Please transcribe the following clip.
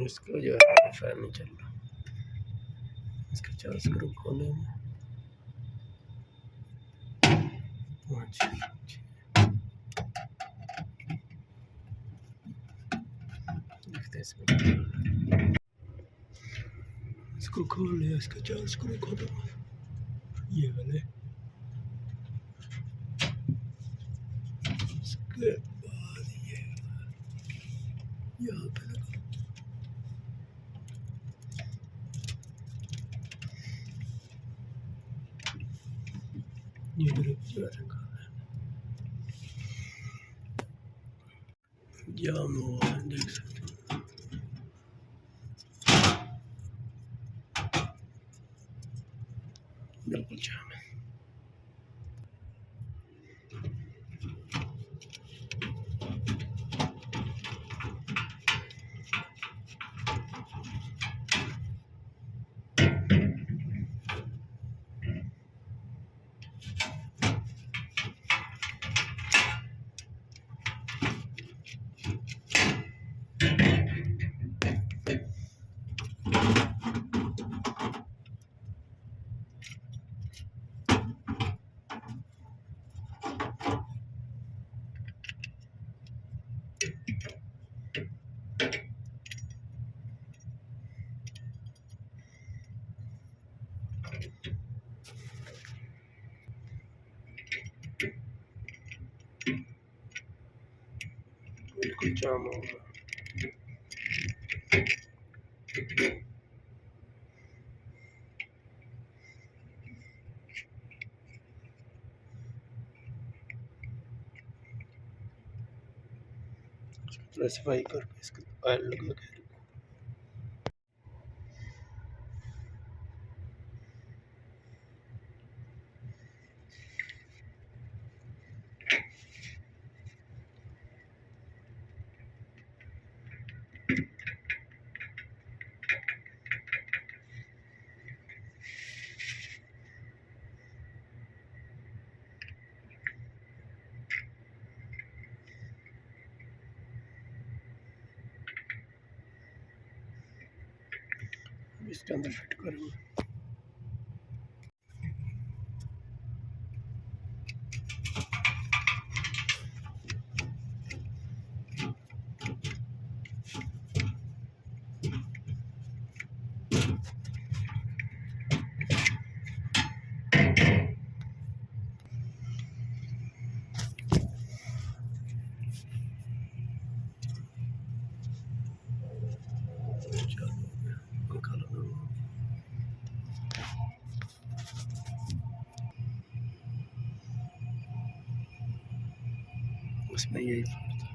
इसको जो है फैन नहीं चल रहा, इसका चार्ज स्क्रू खोले में। अच्छा देखते हैं इसमें, इसको खोल लिया, इसका चार्ज स्क्रू खोलो ये वाले। उसके बाद ये यहाँ पे लगा, ये ग्रिप जो है जाम हुआ है, देख सकते हो। बिल्कुल जाम है। बिल्कुल जाम होगा। सफाई करके इसको ऑयल लगा के इसके अंदर फिट करूँगा। उसमें यही फर्क था।